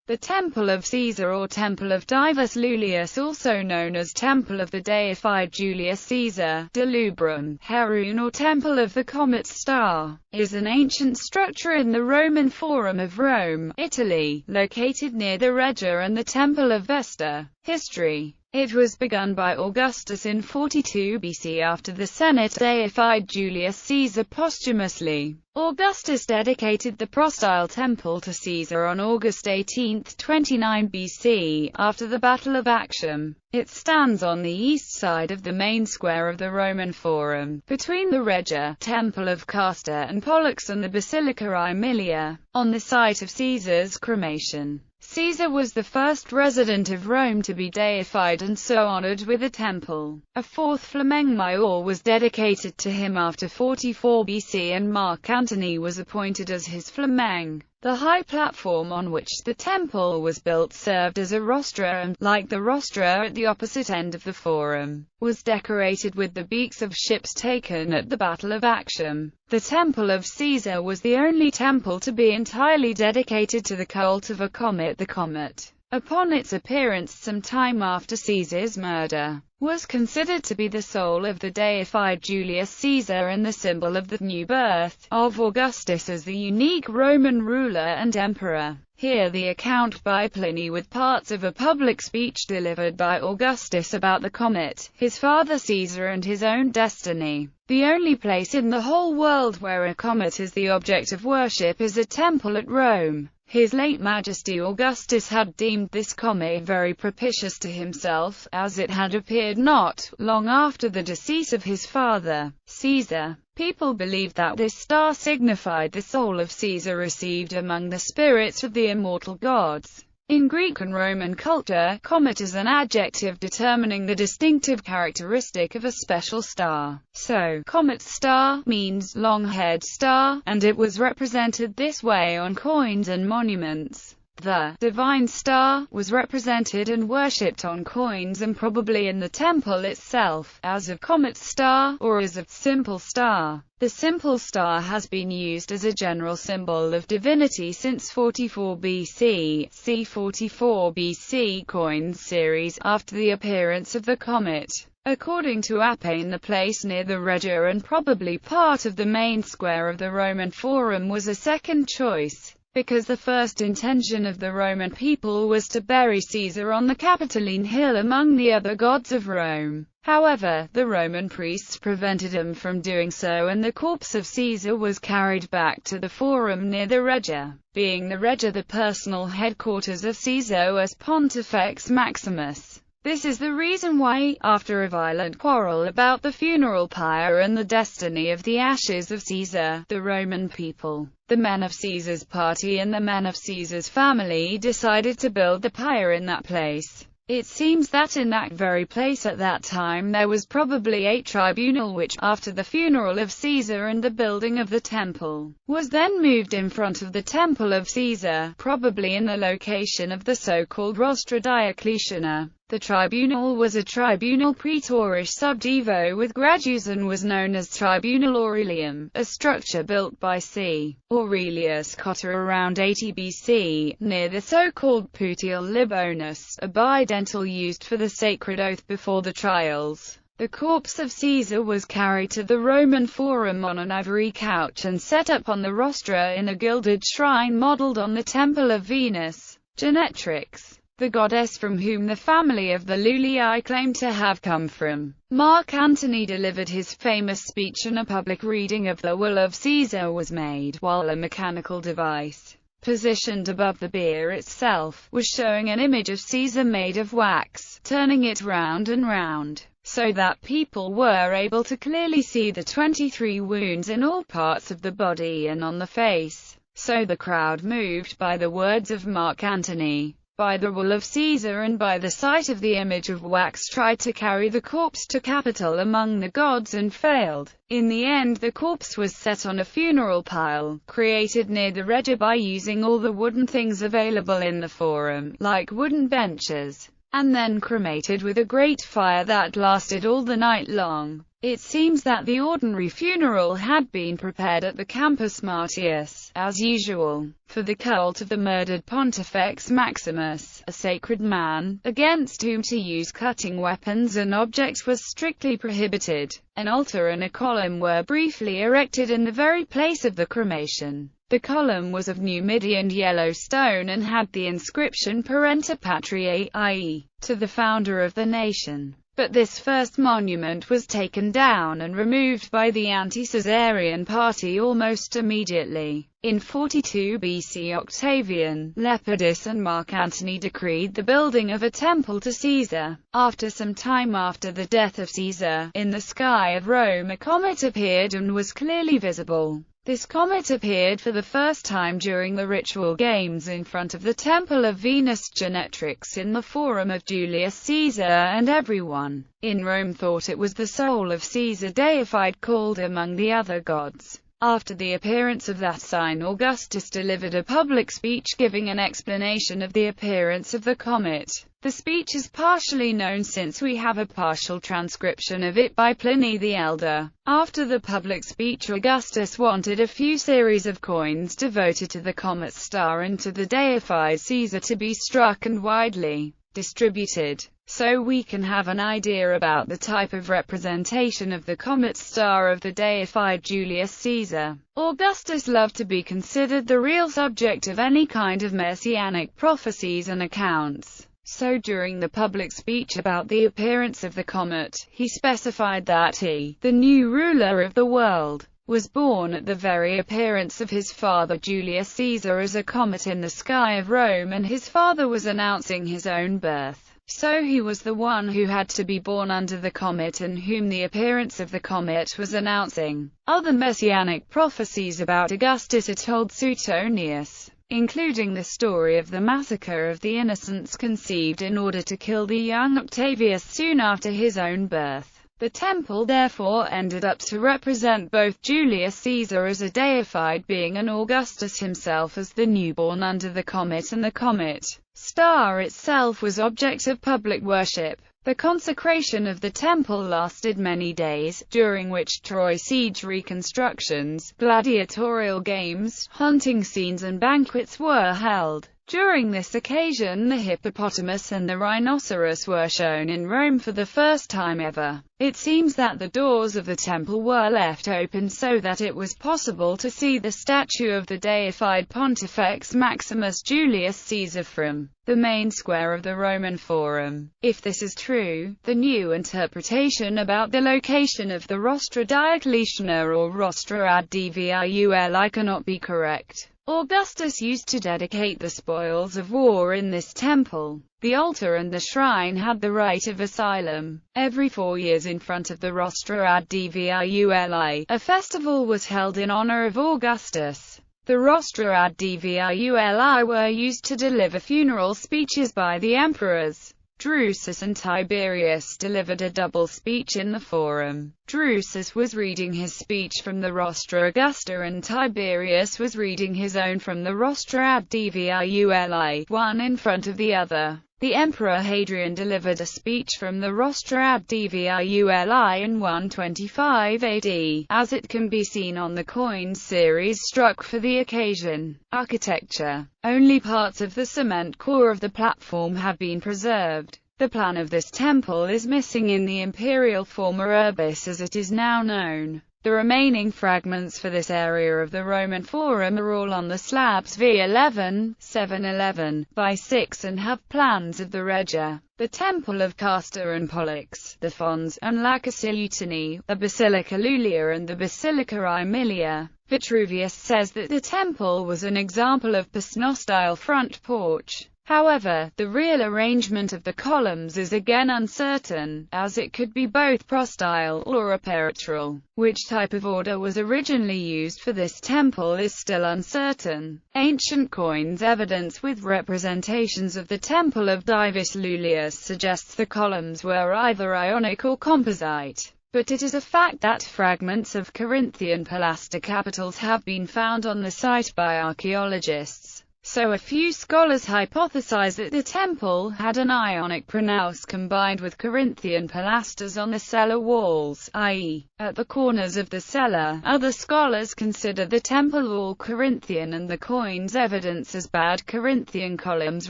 The Temple of Caesar or Temple of Divus Iulius, also known as Temple of the Deified Julius Caesar, Delubrum, Heroon, or Temple of the Comet Star, is an ancient structure in the Roman Forum of Rome, Italy, located near the Reggia and the Temple of Vesta. History. It was begun by Augustus in 42 BC after the Senate deified Julius Caesar posthumously. Augustus dedicated the prostyle temple to Caesar on August 18, 29 BC, after the Battle of Actium. It stands on the east side of the main square of the Roman Forum, between the Reggia, Temple of Castor and Pollux, and the Basilica Aemilia, on the site of Caesar's cremation. Caesar was the first resident of Rome to be deified and so honored with a temple. A fourth Flameng Mayor was dedicated to him after 44 BC, and Mark Antony was appointed as his Flameng. The high platform on which the temple was built served as a rostra and, like the rostra at the opposite end of the forum, was decorated with the beaks of ships taken at the Battle of Actium. The Temple of Caesar was the only temple to be entirely dedicated to the cult of a comet. The comet, upon its appearance some time after Caesar's murder, was considered to be the soul of the deified Julius Caesar and the symbol of the new birth of Augustus as the unique Roman ruler and emperor. Here the account by Pliny with parts of a public speech delivered by Augustus about the comet, his father Caesar, and his own destiny. The only place in the whole world where a comet is the object of worship is a temple at Rome. His late Majesty Augustus had deemed this comet very propitious to himself, as it had appeared not long after the decease of his father, Caesar. People believed that this star signified the soul of Caesar received among the spirits of the immortal gods. In Greek and Roman culture, comet is an adjective determining the distinctive characteristic of a special star. So, comet star means long-haired star, and it was represented this way on coins and monuments. The divine star was represented and worshipped on coins and probably in the temple itself, as a comet star, or as a simple star. The simple star has been used as a general symbol of divinity since 44 BC. See 44 BC coins series, after the appearance of the comet. According to Appian, the place near the Reggia and probably part of the main square of the Roman Forum was a second choice, because the first intention of the Roman people was to bury Caesar on the Capitoline Hill among the other gods of Rome. However, the Roman priests prevented them from doing so, and the corpse of Caesar was carried back to the Forum near the Reggia, being the Reggia the personal headquarters of Caesar as Pontifex Maximus. This is the reason why, after a violent quarrel about the funeral pyre and the destiny of the ashes of Caesar, the Roman people, the men of Caesar's party and the men of Caesar's family, decided to build the pyre in that place. It seems that in that very place at that time there was probably a tribunal which, after the funeral of Caesar and the building of the temple, was then moved in front of the Temple of Caesar, probably in the location of the so-called Rostra Diocletiana. The tribunal was a tribunal praetorish sub divo with gradus and was known as Tribunal Aurelium, a structure built by C. Aurelius Cotta around 80 BC, near the so-called Puteal Libonus, a bidental used for the sacred oath before the trials. The corpse of Caesar was carried to the Roman Forum on an ivory couch and set up on the rostra in a gilded shrine modelled on the Temple of Venus Genetrix, the goddess from whom the family of the Iulii claimed to have come from. Mark Antony delivered his famous speech, and a public reading of the will of Caesar was made, while a mechanical device, positioned above the bier itself, was showing an image of Caesar made of wax, turning it round and round, so that people were able to clearly see the 23 wounds in all parts of the body and on the face. So the crowd, moved by the words of Mark Antony, by the will of Caesar and by the sight of the image of wax, tried to carry the corpse to Capitol among the gods and failed. In the end, the corpse was set on a funeral pile, created near the Reggia by using all the wooden things available in the Forum, like wooden benches, and then cremated with a great fire that lasted all the night long. It seems that the ordinary funeral had been prepared at the Campus Martius, as usual, for the cult of the murdered Pontifex Maximus, a sacred man, against whom to use cutting weapons and objects was strictly prohibited. An altar and a column were briefly erected in the very place of the cremation. The column was of Numidian yellow stone and had the inscription Parenter Patriae, i.e., to the founder of the nation. But this first monument was taken down and removed by the anti-Caesarian party almost immediately. In 42 BC, Octavian, Lepidus and Mark Antony decreed the building of a temple to Caesar. After some time after the death of Caesar, in the sky of Rome a comet appeared and was clearly visible. This comet appeared for the first time during the ritual games in front of the Temple of Venus Genetrix in the Forum of Julius Caesar, and everyone in Rome thought it was the soul of Caesar deified, called among the other gods. After the appearance of that sign, Augustus delivered a public speech giving an explanation of the appearance of the comet. The speech is partially known since we have a partial transcription of it by Pliny the Elder. After the public speech, Augustus wanted a few series of coins devoted to the comet star and to the deified Caesar to be struck and widely distributed, so we can have an idea about the type of representation of the comet star of the deified Julius Caesar. Augustus loved to be considered the real subject of any kind of messianic prophecies and accounts. So during the public speech about the appearance of the comet, he specified that he, the new ruler of the world, was born at the very appearance of his father Julius Caesar as a comet in the sky of Rome, and his father was announcing his own birth. So he was the one who had to be born under the comet and whom the appearance of the comet was announcing. Other messianic prophecies about Augustus are told Suetonius, including the story of the massacre of the innocents conceived in order to kill the young Octavius soon after his own birth. The temple therefore ended up to represent both Julius Caesar as a deified being and Augustus himself as the newborn under the comet, and the comet star itself was object of public worship. The consecration of the temple lasted many days, during which Troy siege reconstructions, gladiatorial games, hunting scenes and banquets were held. During this occasion, the hippopotamus and the rhinoceros were shown in Rome for the first time ever. It seems that the doors of the temple were left open so that it was possible to see the statue of the deified Pontifex Maximus Julius Caesar from the main square of the Roman Forum. If this is true, the new interpretation about the location of the Rostra Diocletiana or Rostra ad Divuli cannot be correct. Augustus used to dedicate the spoils of war in this temple. The altar and the shrine had the right of asylum. Every 4 years in front of the Rostra ad Divuli, a festival was held in honor of Augustus. The Rostra ad Divuli were used to deliver funeral speeches by the emperors. Drusus and Tiberius delivered a double speech in the Forum. Drusus was reading his speech from the Rostra Augusta and Tiberius was reading his own from the Rostra ad Divuli, one in front of the other. The Emperor Hadrian delivered a speech from the Rostra ad Divuli in 125 AD, as it can be seen on the coins series struck for the occasion. Architecture. Only parts of the cement core of the platform have been preserved. The plan of this temple is missing in the imperial Forma Urbis as it is now known. The remaining fragments for this area of the Roman Forum are all on the slabs V11, 711, by 6 and have plans of the Regia, the Temple of Castor and Pollux, the Fons, and La Casilutini, the Basilica Lulia and the Basilica Aemilia. Vitruvius says that the temple was an example of Pisano-style front porch. However, the real arrangement of the columns is again uncertain, as it could be both prostyle or aperatorial. Which type of order was originally used for this temple is still uncertain. Ancient coins evidence with representations of the Temple of Dives Lulius suggests the columns were either Ionic or composite. But it is a fact that fragments of Corinthian pilaster capitals have been found on the site by archaeologists. So a few scholars hypothesize that the temple had an Ionic pronaos combined with Corinthian pilasters on the cellar walls, i.e., at the corners of the cellar. Other scholars consider the temple all Corinthian and the coins evidence as bad Corinthian columns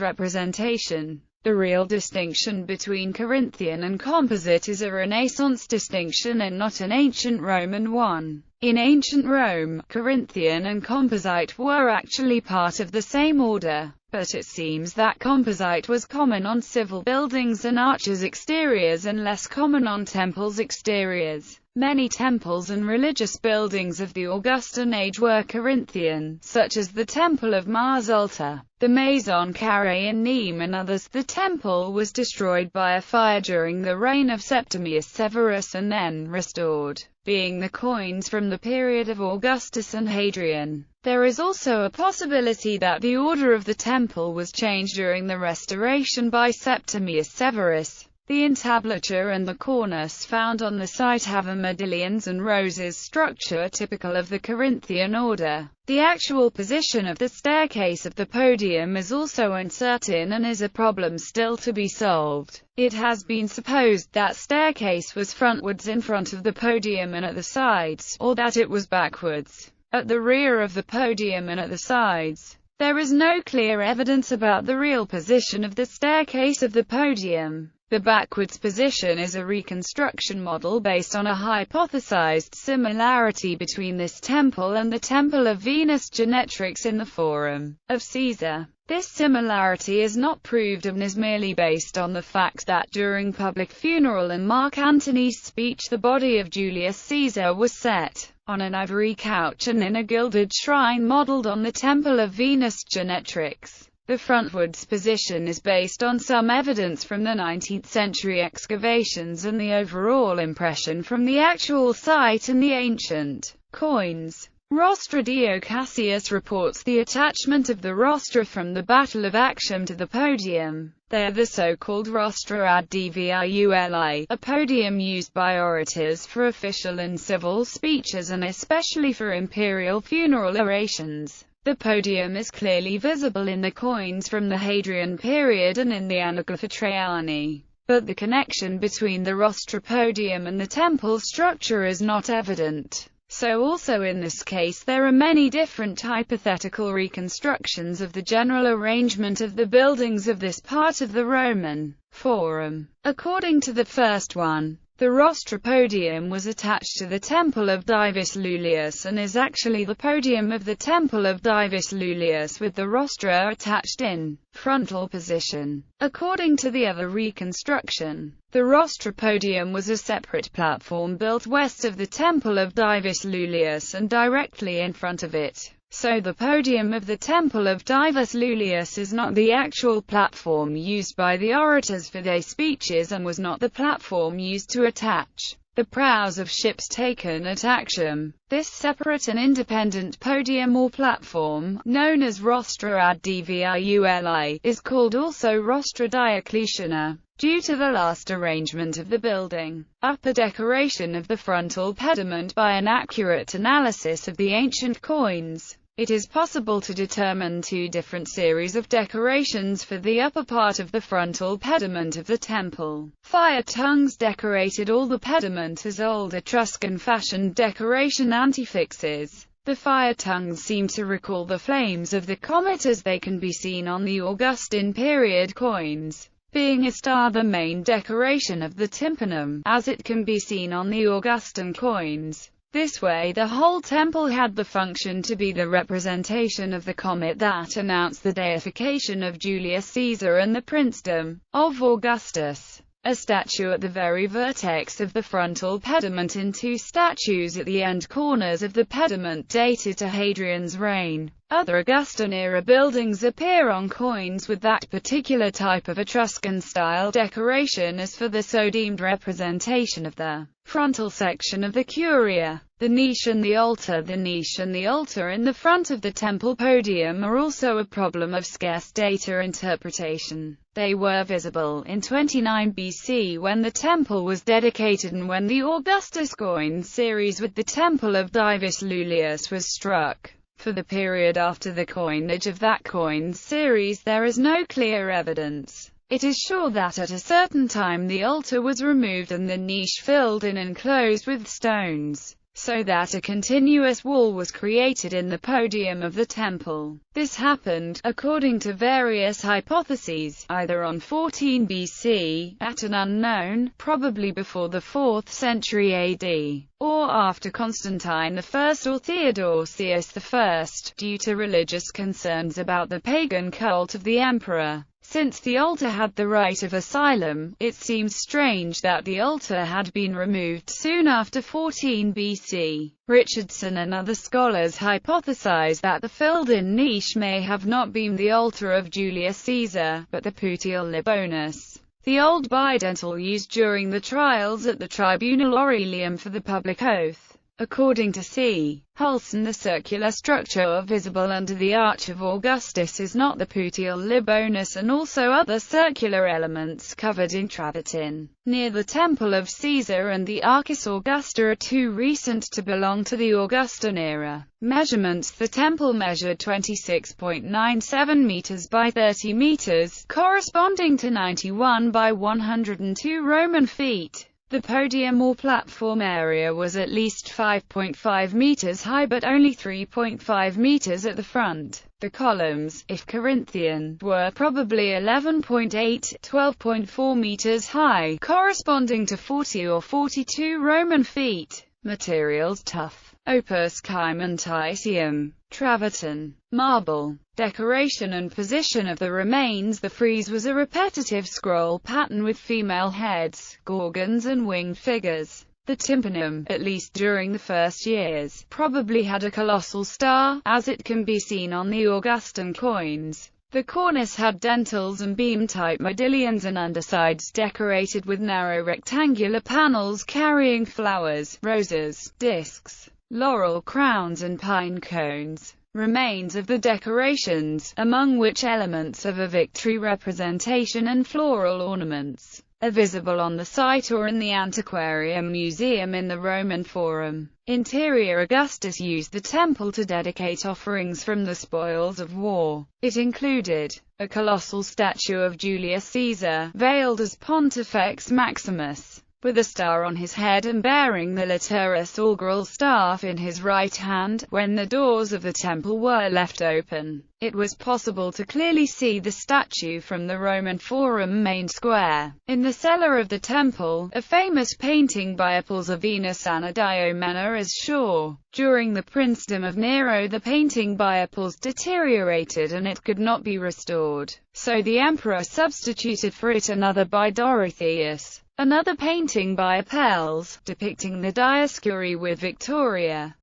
representation. The real distinction between Corinthian and composite is a Renaissance distinction and not an ancient Roman one. In ancient Rome, Corinthian and composite were actually part of the same order, but it seems that composite was common on civil buildings and arches' exteriors and less common on temples' exteriors. Many temples and religious buildings of the Augustan age were Corinthian, such as the Temple of Mars Ultor, the Maison Carrée in Nîmes and others. The temple was destroyed by a fire during the reign of Septimius Severus and then restored, being the coins from the period of Augustus and Hadrian. There is also a possibility that the order of the temple was changed during the restoration by Septimius Severus. The entablature and the cornice found on the site have a modillions and roses structure typical of the Corinthian order. The actual position of the staircase of the podium is also uncertain and is a problem still to be solved. It has been supposed that staircase was frontwards in front of the podium and at the sides, or that it was backwards, at the rear of the podium and at the sides. There is no clear evidence about the real position of the staircase of the podium. The backwards position is a reconstruction model based on a hypothesized similarity between this temple and the Temple of Venus Genetrix in the Forum of Caesar. This similarity is not proved and is merely based on the fact that during public funeral and Mark Antony's speech the body of Julius Caesar was set on an ivory couch and in a gilded shrine modeled on the Temple of Venus Genetrix. The frontwards position is based on some evidence from the 19th century excavations and the overall impression from the actual site and the ancient coins. Rostra Dio Cassius reports the attachment of the rostra from the Battle of Actium to the podium. They are the so-called rostra ad divuli, a podium used by orators for official and civil speeches and especially for imperial funeral orations. The podium is clearly visible in the coins from the Hadrian period and in the Anaglypha Traiani, but the connection between the rostra podium and the temple structure is not evident. So also in this case there are many different hypothetical reconstructions of the general arrangement of the buildings of this part of the Roman Forum. According to the first one, the rostra podium was attached to the Temple of Divus Lullius and is actually the podium of the Temple of Divus Lullius with the rostra attached in frontal position. According to the other reconstruction, the rostra podium was a separate platform built west of the Temple of Divus Lullius and directly in front of it. So the podium of the Temple of Divus Lullius is not the actual platform used by the orators for their speeches and was not the platform used to attach the prows of ships taken at Actium. This separate and independent podium or platform, known as rostra ad divuli, is called also rostra Diocletiana, due to the last arrangement of the building. Upper decoration of the frontal pediment. By an accurate analysis of the ancient coins, it is possible to determine two different series of decorations for the upper part of the frontal pediment of the temple. Fire tongues decorated all the pediment as old Etruscan-fashioned decoration antefixes. The fire tongues seem to recall the flames of the comet as they can be seen on the Augustan period coins, being a star the main decoration of the tympanum, as it can be seen on the Augustan coins. This way the whole temple had the function to be the representation of the comet that announced the deification of Julius Caesar and the princedom of Augustus. A statue at the very vertex of the frontal pediment and two statues at the end corners of the pediment dated to Hadrian's reign. Other Augustan-era buildings appear on coins with that particular type of Etruscan-style decoration as for the so-deemed representation of the frontal section of the curia. The niche and the altar. The niche and the altar in the front of the temple podium are also a problem of scarce data interpretation. They were visible in 29 BC when the temple was dedicated and when the Augustus coin series with the Temple of Divus Lullius was struck. For the period after the coinage of that coin series there is no clear evidence. It is sure that at a certain time the altar was removed and the niche filled in and closed with stones, so that a continuous wall was created in the podium of the temple. This happened, according to various hypotheses, either on 14 BC, at an unknown, probably before the 4th century AD, or after Constantine I or Theodosius I, due to religious concerns about the pagan cult of the emperor. Since the altar had the right of asylum, it seems strange that the altar had been removed soon after 14 BC. Richardson and other scholars hypothesize that the filled-in niche may have not been the altar of Julius Caesar, but the Puteal Libonus, the old bidental used during the trials at the Tribunal Aurelium for the public oath. According to C. Hulson, the circular structure visible under the Arch of Augustus is not the Puteal Libonus, and also other circular elements covered in travertine near the Temple of Caesar and the Arcis Augusta are too recent to belong to the Augustan era. Measurements: the temple measured 26.97 meters by 30 meters, corresponding to 91 by 102 Roman feet. The podium or platform area was at least 5.5 meters high but only 3.5 meters at the front. The columns, if Corinthian, were probably 11.8, 12.4 meters high, corresponding to 40 or 42 Roman feet. Materials: tuff, opus caementitium, travertine, marble. Decoration and position of the remains: the frieze was a repetitive scroll pattern with female heads, gorgons and winged figures. The tympanum, at least during the first years, probably had a colossal star, as it can be seen on the Augustan coins. The cornice had dentils and beam-type modillions and undersides decorated with narrow rectangular panels carrying flowers, roses, discs, laurel crowns and pine cones. Remains of the decorations, among which elements of a victory representation and floral ornaments, are visible on the site or in the Antiquarium Museum in the Roman Forum. Interior: Augustus used the temple to dedicate offerings from the spoils of war. It included a colossal statue of Julius Caesar, veiled as Pontifex Maximus, with a star on his head and bearing the Laterus augural staff in his right hand. When the doors of the temple were left open, it was possible to clearly see the statue from the Roman Forum main square. In the cellar of the temple, a famous painting by Apelles of Venus Anadyomena is sure. During the princedom of Nero the painting by Apelles deteriorated and it could not be restored, so the emperor substituted for it another by Dorotheus. Another painting by Apelles, depicting the Dioscuri with Victoria,